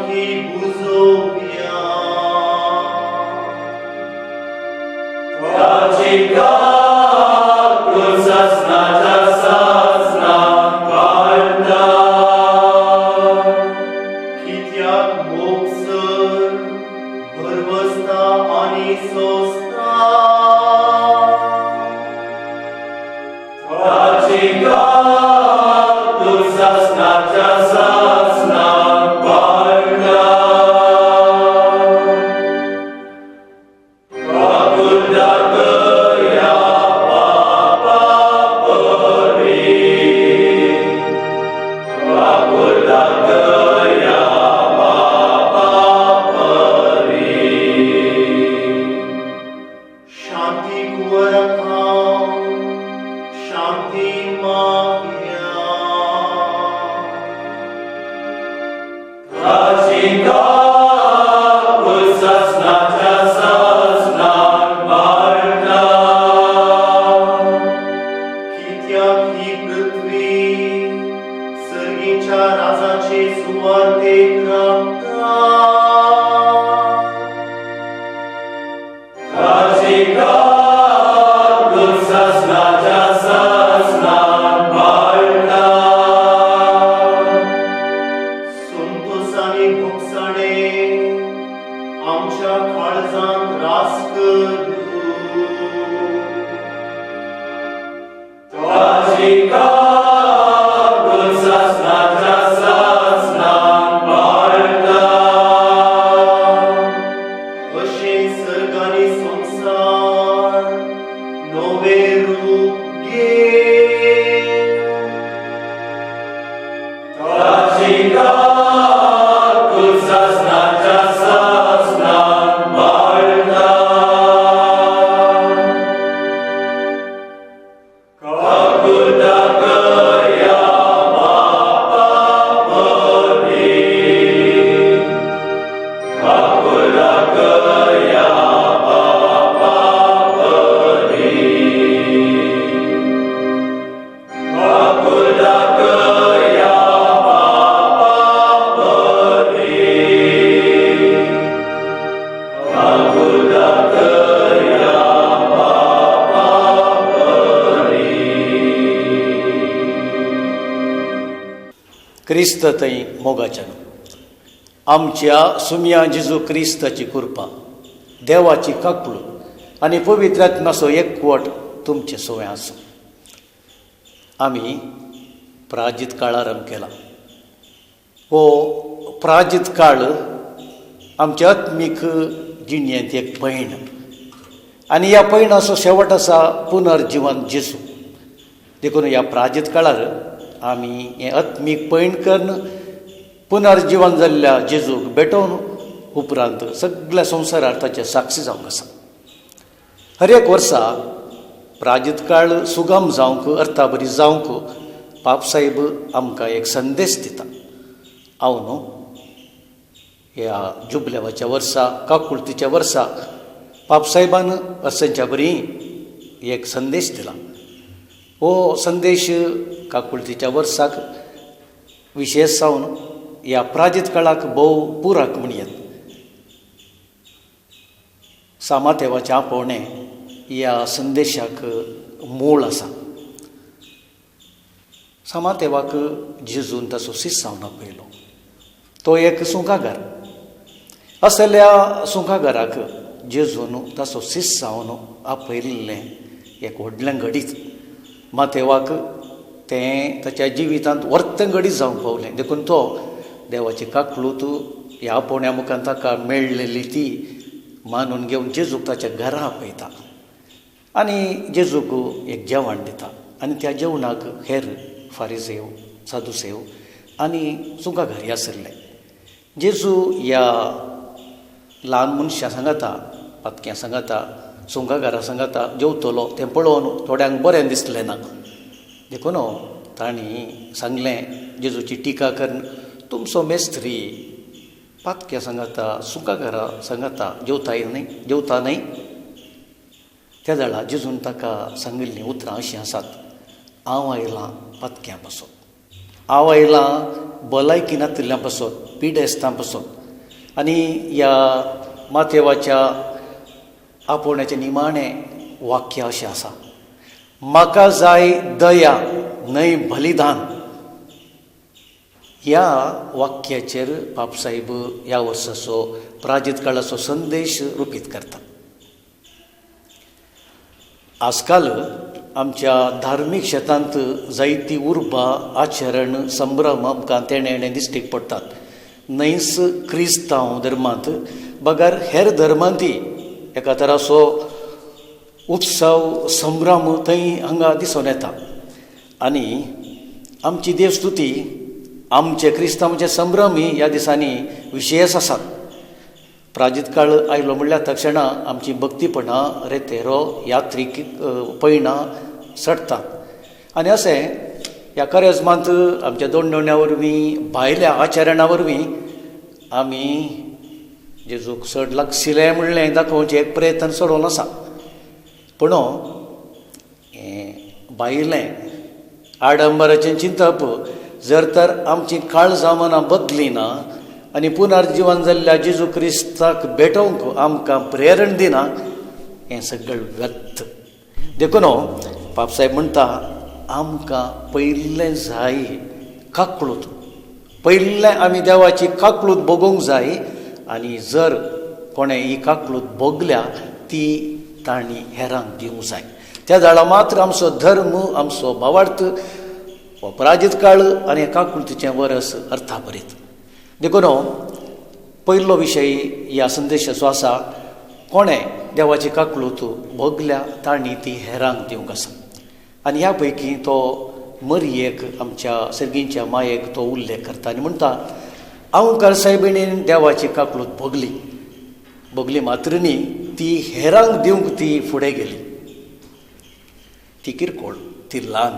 शांती बुजोवया. ताची काकूळ सासणाच्या सासणाक पाळटा. कित्याक मोगसर भरवसता आनी सोंसता. ताची काकूळ सासणाच्या सासणाक पाळटा. काकूळ दाखया पापा परी. काकूळ दाखया पापा परी. शांती कुंवरका शांती मागया. ताची काकूळ सासणाच्या सासणाक पाळटा. कित्याक ही पृथ्वी सर्गीच्या राजाचे सुवातेक राबता. ताची काकूळ सासणाच्या सासणाक पाळटा. संतोषानी भोगसाणे आमच्या काळजांत रास करू. ताची काकूळ सासणाच्या सासणाक पाळटा. अशें सर्गानी संसार नवे रूप घे. ताची काकूळ सासणाच्या सासणाक पाळटा. काकूळ दाखया पापा परी. काकूळ दाखया पापा परी. काकूळ दाखया पापा परी. काकूळ दाखया पापा परी. क्रिस्त थंय मोगाच्यान आमच्या सुम्या जेजू क्रिस्ताची कृपा, देवाची काकूळ आनी पवित्र आत्म्याचो एकवट तुमचे सवय आसूं. आमी प्राजीत काळ आरंभ केला. हो प्राजीत काळ आमच्या आत्मीक जिणेंत एक पैण आनी ह्या पैणाचो शेवट आसा पुनर्जीवन जेजू. देखून ह्या प्राजीत काळार आमी हें आत्मीक पैण करून पुनर्जीवन जाल्ल्या जेजूक भेटोवन उपरांत सगळ्या संवसारार ताचे साक्षी जावंक आसा. हर एक वर्सा प्राजीत काळ सुगम जावंक, अर्थाबरी जावंक पापसाहेब आमकां एक संदेश दिता. हांव न्हू ह्या जुबलेवाच्या वर्सा काकुळतीच्या वर्सा पापसाहेबान वर्सांच्या बरी एक संदेश दिला. हो संदेश काकुळतीच्या वर्साक विशेश जावन ह्या प्राजीत काळाक भोव पुराक म्हणयात. सामातेवाचें आपोवणें ह्या संदेशाक मूळ आसा. सामातेवाक जेजून ताचो सीस जावन आपयलो. तो एक सुंकागार असल्या सुंकागाराक जेजून ताचो सीस जावन आपयल्लें एक व्हडलें घडीत मातेवाक तें ताच्या जिवितांत वर्तन घडीत जावंक पावलें. देखून तो देवाची काकूळत ह्या आपोवण्या मुखार ताका मेळिल्ली ती मानून घेवन जेजूक ताच्या घरा आपयता आनी जेजूक एक जेवण दिता. आनी त्या जेवणाक हेर फारिसेव, सादुसेव आनी सुंकागारी आशिल्ले. जेजू ह्या ल्हान मनशां सांगता, पातक्यां सांगता, सुंकागारा सांगता जेवतलो तें पळोवन थोड्यांक बरें दिसलें ना. देखून तांणी सांगलें जेजूची टिका करून, तुमचो मेस्त्री पातक्या सांगता, सुंकागारा सांगता जेवता न्हय. त्या वेळा जेजून ताका सांगिल्लीं उतरां अशीं आसात. हांव आयलां पातक्यां पासून, हांव आयलां भलायकी नातिल्ल्यां पासून, पिडेस्तां पासून, आनी ह्या माथेवाच्या आपोवण्याचें निमाणें वाक्य अशें आसा, म्हाका जाय दया न्हय बलिदान. ह्या वाक्याचेर बाबसाहेब ह्या वर्साचो प्राजीत काळाचो संदेश रुपीत करता. आजकाल आमच्या धार्मीक क्षेत्रांत जायतीं उर्बा आचरण संभ्रम आमकां तेणे दिश्टीक पडटात. न्हयच क्रिस्तांव धर्मांत बगर हेर धर्मांतय एका तराचो उत्सव संभ्रम थंय हांगा दिसून येता. आनी आमची देवस्तुती आमचे क्रिस्तांवांचे संभ्रमय ह्या दिसांनी विशेश आसात. प्राजीत काळ आयलो म्हणल्यार तक्षणा आमची भक्तीपणां रेतेरो यात्रीक पयणां सडटात. आनी अशें ह्या कार्याजमांत आमच्या दोंडोवण्या वरवीं भायल्या आचरणा वरवीं आमी जेजूक चड लागशिल्लें म्हणलें दाखोवचें एक प्रयत्न चलोवन आसा. पूण हें भायलें आडंबराचें चिंतप जर तर आमची काळजां मनां बदली ना आनी पुनर्जीवन जाल्ल्या जेजू क्रिस्ताक भेटोवंक आमकां प्रेरण दिना, हें सगळें व्यर्थ. देखून बाबसाहेब म्हणटा, आमकां पयलें जाय काकूळट. पयलें आमी देवाची काकूळट भोगूंक जाय. आनी जर कोणें ही काकूळट भोगल्या ती तांणी हेरांक दिवंक जाय. त्या झाडा मात्र आमचो धर्म, आमचो भावार्थ हो प्राजीत काळ आनी काकूळटीचें वरस अर्थाभरीत. देखून पयलो विशय ह्या संदेशाचो आसा, कोणें देवाची काकूळट भोगल्या तांणी ती हेरांक दिवंक आसा. आनी ह्या पैकी तो मरयेक, आमच्या सर्गींच्या मायेक तो उल्लेख करता आनी म्हणटा, हांव करसायबिणीन देवाची काकूळट भोगली मात्र न्ही, ती हेरांक दिवंक ती फुडें गेली. ती किरकोळ, ती ल्हान,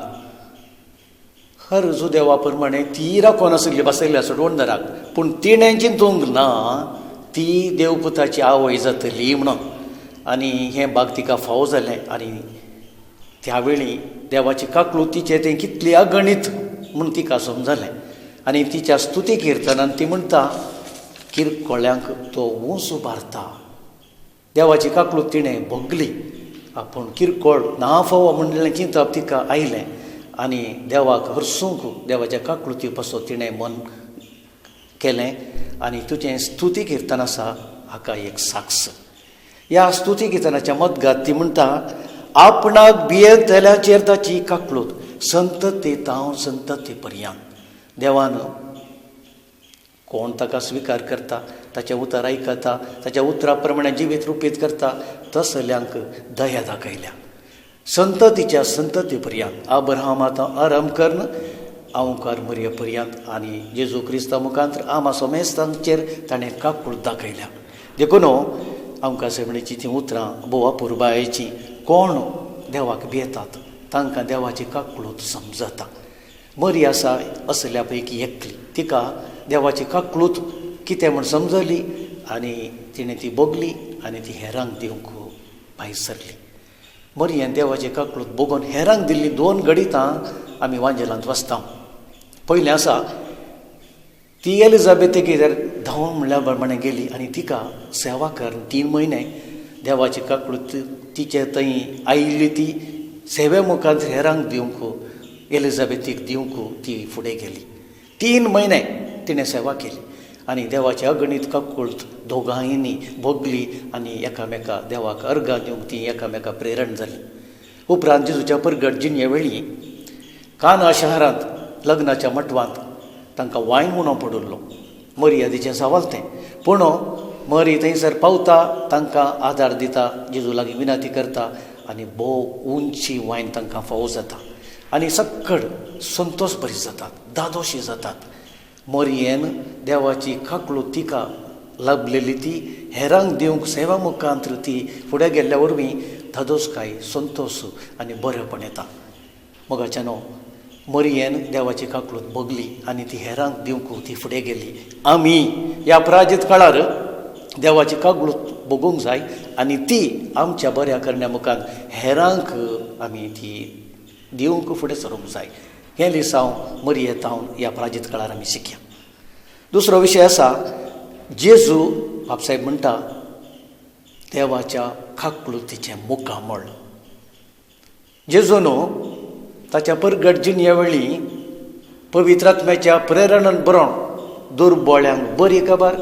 हर देवा प्रमाणे ती राखोन आसली बसयल्या सोडवणदाराक, पूण तिणें चिंतूंक ना ती देवपुताची आवय जातली म्हणून. आनी हें भाग तिका फावो जालें. आनी त्या वेळी देवाची काकूळट तिचें तें कितली अगणीत म्हूण तिका समजलें. आनी तिच्या स्तुती किर्तनान ती म्हणटा, किरकोळ्यांक तो ऊंच उबारता. देवाची काकूळट तिणें भोगली, पूण किरकोळ ना फावो म्हणलें चिंतप तिका आयलें. आनी देवाक हरसूंक देवाच्या काकूळटी पासो तिणें मन केलें. आनी तुजें स्तुती किर्तन आसा हाका एक साक्ष. ह्या स्तुती किर्तनाच्या मदगात ती म्हणटा, आपणाक भियेंतल्याचेर ताची काकूळट संततेतांव संतते पर्यंत. देवान कोण ताका स्विकार करता, ताचें उतर आयकता, ताच्या उतरा प्रमाणे जिवीत रुपीत करता, तसल्यांक दया दाखयल्या संततीच्या संतती पर्यंत. अब्राहमात आरंभ करून अवकार मरये पर्यंत. आनी जेजू क्रिस्ता मुखांतर आमा सोमेस्तांचेर ताणें काकूळट दाखयल्या. देखून आमकां सगळींची तीं उतरां बोवा पुरबायेचीं, कोण देवाक भियेतात तांकां देवाची काकूळट समजता. मरी आसा असल्या पैकी एकली, तिका देवाची काकूळट कितें म्हूण समजली आनी तिणें ती भोगली आनी ती हेरांक दिवंक भायर सरली. मरयेन देवाची काकूळट भोगून हेरांक दिल्ली 2 गणितां आमी वांजेलांत वाचता. पयलें आसा, ती एलिझाबेथीक धांव म्हणल्या प्रमाणे गेली आनी तिका सेवा करून 3 म्हयने देवाची काकूळट तिचे थंय आयिल्ली ती सेवे मुखांत हेरांक दिवंक, एलिझाबेथीक दिवंक ती फुडें गेली. 3 म्हयने तिणें सेवा केली आनी देवाची अगणीत काकूळट दोगांयनी भोगली आनी एकामेका देवाक अर्गां दिवंक ती एकामेका प्रेरण जाली. उपरांत जेजूच्या परगट जिणे वेळी काना शहरांत लग्नाच्या मटवांत तांकां वायन म्हणून पडुल्लो. मर्यादेचें सवाल तें, पूण मरी थंयसर पावता, तांकां आदार दिता, जेजू लागीं विनंती करता आनी भोव उंची वायन तांकां फावो जाता आनी सक्कड संतोश भरीत जातात, दादोशी जातात. मरयेन देवाची काकूळट तिका लाभलेली ती हेरांक दिवंक सेवा मुखांतर ती फुडें गेल्ल्या वरवीं धादोसकाय, संतोश आनी बरेपण येता. मोगाच्यानो मरयेन देवाची काकूळट भोगली आनी ती हेरांक दिवंक ती फुडें गेली. आमी ह्या प्राजीत काळार देवाची काकूळट भोगूंक जाय आनी ती आमच्या बऱ्या करण्या मुखान हेरांक आमी ती दिवंक फुडें सरूंक जाय. हें लिसांव मरयेतावन ह्या प्राजीत काळार आमी शिकया. दुसरो विशय आसा, जेजू बापसाहेब म्हणटा देवाच्या काकळुतीचें मुखामळ. जेजून ताच्या परगट जिणये वेळी पवित्र आत्म्याच्या प्रेरणान बरोवन दुर्बळ्यांक बरी खबर,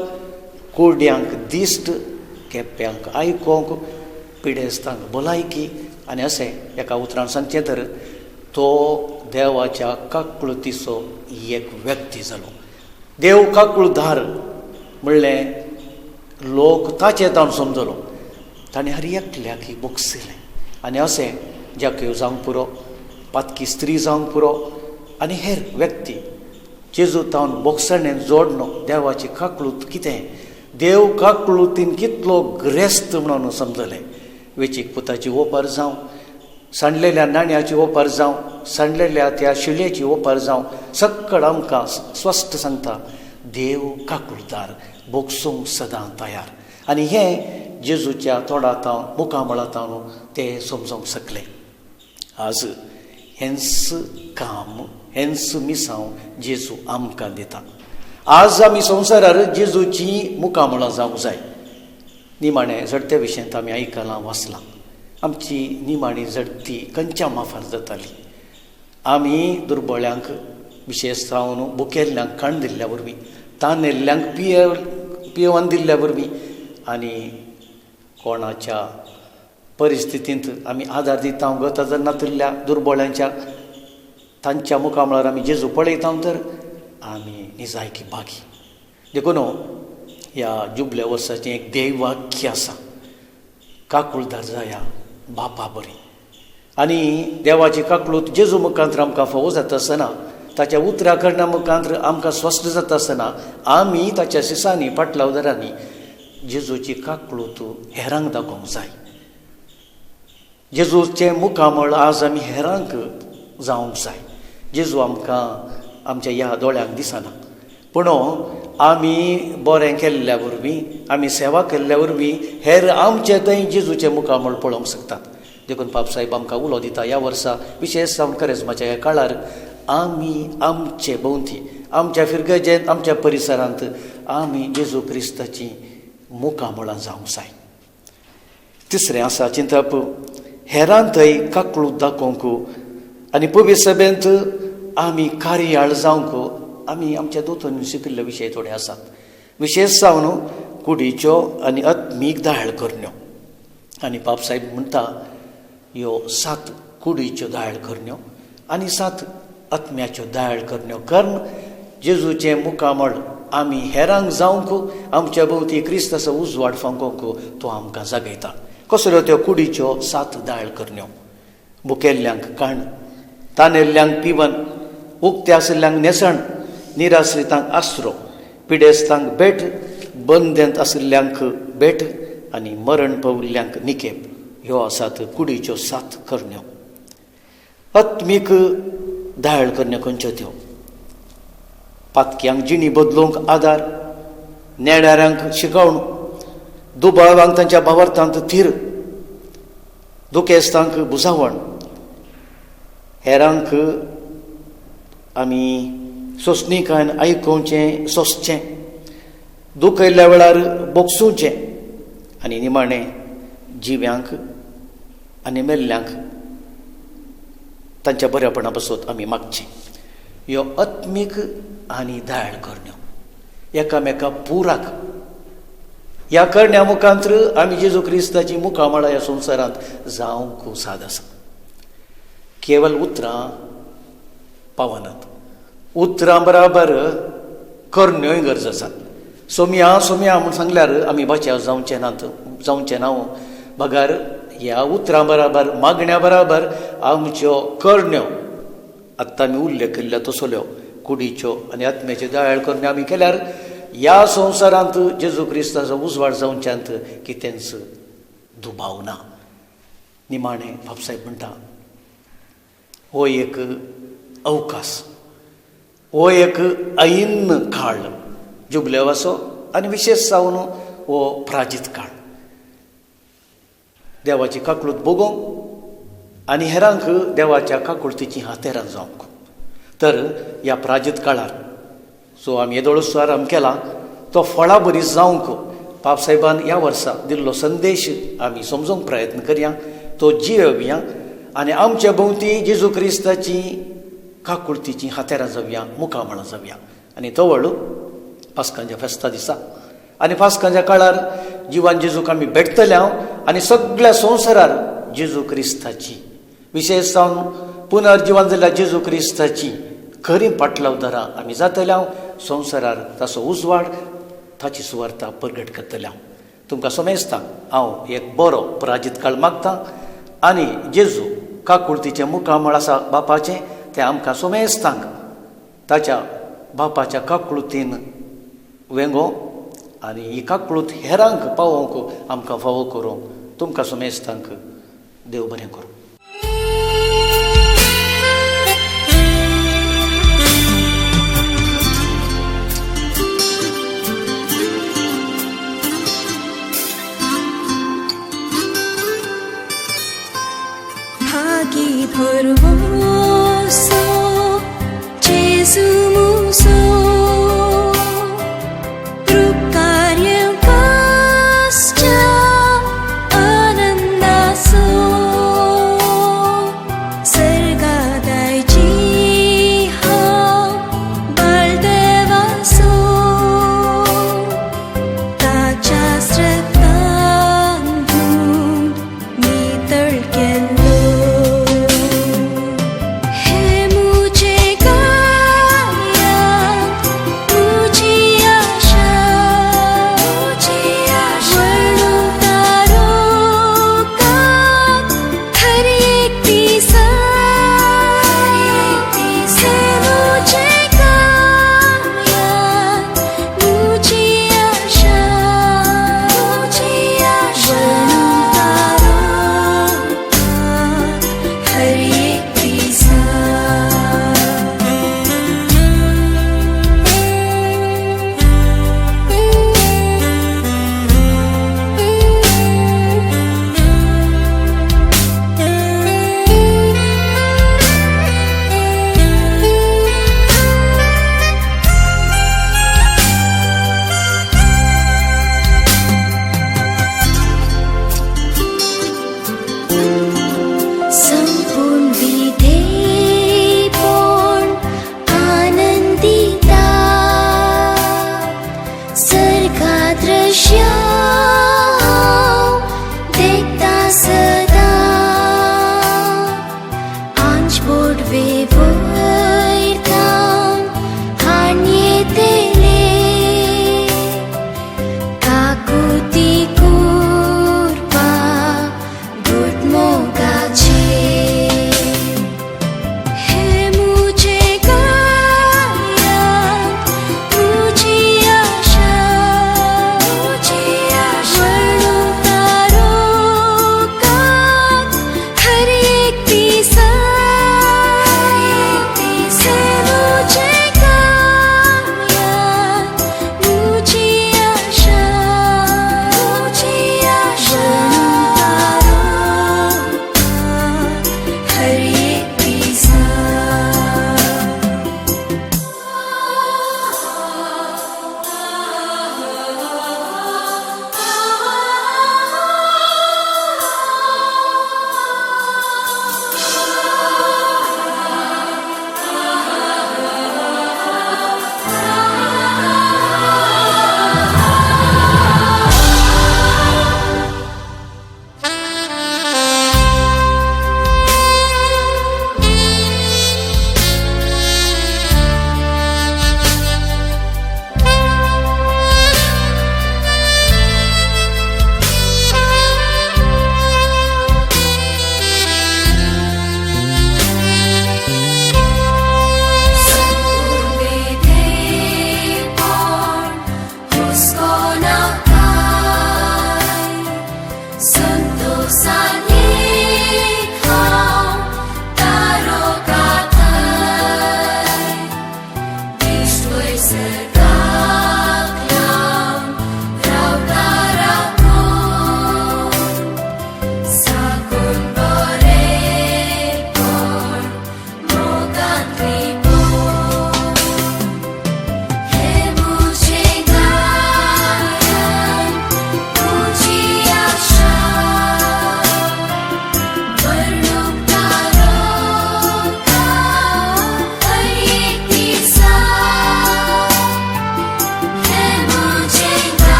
कोड्यांक दिश्ट, केप्यांक आयकोंक, पिडेस्तांक भलायकी आनी अशें एका उतरान सांगचें तर तो देवाच्या काकळुतीचो एक व्यक्ती जालो. देव काकळुधार म्हणलें लोक ताचे तावन समजलो. ताणें हर एकल्याक बोगसिलें आनी अशें जाक्यो जावंक पुरो, पातकी स्त्री जावंक पुरो आनी हेर व्यक्ती जेजू तावन बोगसणें जोडनो देवाची काकळूत कितें, देव काकळुतीन कितलो ग्रेस्त म्हणून समजलें. वेचीक पुताची ओपार जावं, सांडलेल्या नाण्याची ओपार जावं, सांडलेल्या त्या शिळेची ओपार जावं, सक्कळ आमकां स्पश्ट सांगता देव काकळुतार बोगसूंक सदां तयार. आनी हें जेजूच्या तोंडातावन मुखामळातावन तें समजोंक शकलें. आज हेंच काम, हेंच मिसांव जेजू आमकां दिता. आज आमी संवसारार जेजूची मुखामळां जावंक जाय. निमाणें जडते विशयंत आमी आयकलां, वाचलां. आमची निमाणी जडती खंयच्या माफार जाताली. आमी दुर्बळ्यांक विशेश जावन बुकेल्ल्यांक खाण दिल्ल्या वरवीं, तानेल्ल्यांक पियेवन दिल्ल्या वरवीं आनी कोणाच्या परिस्थितींत आमी आदार दिता गत नातिल्ल्या दुर्बळ्यांच्या तांच्या मुखामळार आमी जेजू पळयता तर आमी निजायकी भागी. देखून ह्या जुबल्या वर्साचें एक देववाक्य आसा, काकळुधार जाया बापा बरी. आनी देवाची काकळूत जेजू मुखांतर आमकां फोव जाता आसतना, ताच्या उतरां करण्या मुखांतर आमकां स्पश्ट जाता आसतना आमी ताच्या शिसांनी फाटल्या उदारांनी जेजूची काकळूत हेरांक दाखोवंक जाय. जेजूचें मुखामळ आज आमी हेरांक जावंक जाय. जेजू आमकां आमच्या ह्या दोळ्यांक दिसना, पूण आमी बरें केल्ल्या वरवीं, आमी सेवा केल्ल्या वरवीं हेर आमचे थंय जेजूचें मुखामळ पळोवंक शकतात. देखून बापसाहेब आमकां उलो दिता ह्या वर्सा विशेश जावन करेजमाच्या ह्या काळार आमी आमचे भोंवती, आमच्या फिरगजेंत, आमच्या परिसरांत आमी जेजू क्रिस्ताची मुखामळां जावंक जाय. तिसरें आसा चिंतप, हेरां थंय काकळूत दाखोवंक आनी पवित्र सभेंत आमी कार्याळ जावंक आमी आमच्या दोतोन शिकिल्ले विशय थोडे आसात. विशेश जावन कुडीच्यो आनी आत्मीक दाळ करण्यो. आनी बापसाहेब म्हणटा ह्यो 7 कुडीच्यो दाळ करण्यो आनी 7 आत्म्याच्यो दाळ करण्यो करून जेजूचें मुखामळ आमी हेरांक जावंक, आमच्या भोवती क्रिस्ताचो उजवाड फांकोवंक तो आमकां जागयता. कसल्यो त्यो कुडीच्यो 7 दाळ करण्यो? बुकेल्ल्यांक काण, तानेल्ल्यांक पिवन, उक्ते आशिल्ल्यांक नेसण, निराश्रितांक आसरो, पिडेस्तांक भेट, बंदेंत आशिल्ल्यांक भेट आनी मरण पाविल्ल्यांक निकेप. ह्यो आसात कुडीच्यो 7 करण्यो. आत्मीक दाळ करण्यो खंयच्यो त्यो? पातक्यांक जिणी बदलूंक आदार, नेडाऱ्यांक शिकवण, दुबावांक तांच्या भावार्थांत थीर, दुखेस्तांक बुजावण, हेरांक आमी सोंसणीकायन आयकुचें सोंसचें, दुखयल्ल्या वेळार बोगसूचें आनी निमाणें जिव्यांक आनी मेल्ल्यांक तांच्या बरेपणा पासून आमी मागचें. ह्यो आत्मीक आनी दाळ करण्यो एकामेका पुराक. ह्या करण्या मुखांतर आमी जेजू क्रिस्ताची मुखामळां ह्या संवसारांत जावंक साद आसा. केवल उतरां पावनात, उतरां बराबर करण्योय गरज आसात. सोम्या सोम्या म्हूण सांगल्यार आमी बाच्याव जावचें ना. बगार ह्या उतरां बराबर, मागण्या बराबर आमच्यो करण्यो आत्तां आमी उल्लेख केल्ल्या तसल्यो कुडीच्यो आनी आत्म्याच्यो दाळ करण्यो आमी केल्यार ह्या संवसारांत जेजू क्रिस्ताचो उजवाड जावच्यांत कितेंच दुबाव ना. निमाणें बापसाहेब म्हणटा हो एक अवकाश, हो एक ऐन काळ, जुबले वासो आनी विशेश जावन हो प्राजीत काळ. देवाची काकळूत भोगोवंक आनी हेरांक देवाच्या काकळुतीची हातेरां जावंक. तर ह्या प्राजीत काळार जो आमी येदोळो सुवार आमी केला तो फळां बरी जावंक बाबसाहेबान ह्या वर्सा दिल्लो संदेश आमी समजूंक प्रयत्न करया, तो जियेवया आनी आमच्या भोंवती जेजू क्रिस्ताची काकुळतीची हातेरां जावया, मुखामळां जावया. आनी तो व्हडलो पास्कांच्या फेस्ता दिसा आनी पास्कांच्या काळार जिवान जेजूक आमी भेटतल्या आनी सगळ्या संवसारार जेजू क्रिस्ताची, विशेश जावन पुनर्जिवान जाल्ल्या जेजू क्रिस्ताची खरी पाटलावदारां आमी जातल्या. संवसारार ताचो उजवाड, ताची सुवार्ता प्रगट करतल्या. तुमकां समेस्तांक हांव एक बरो पराजीत काळ मागतां आनी जेजू काकुळतीचें मुखामळ आसा बापाचें तें आमकां समेस्तांक ताच्या बापाच्या काकुळतीन वेंगो आनी ही काकुळत हेरांक पावोवंक आमकां फावो करूं. तुमकां समेस्तांक देव बरें करूं.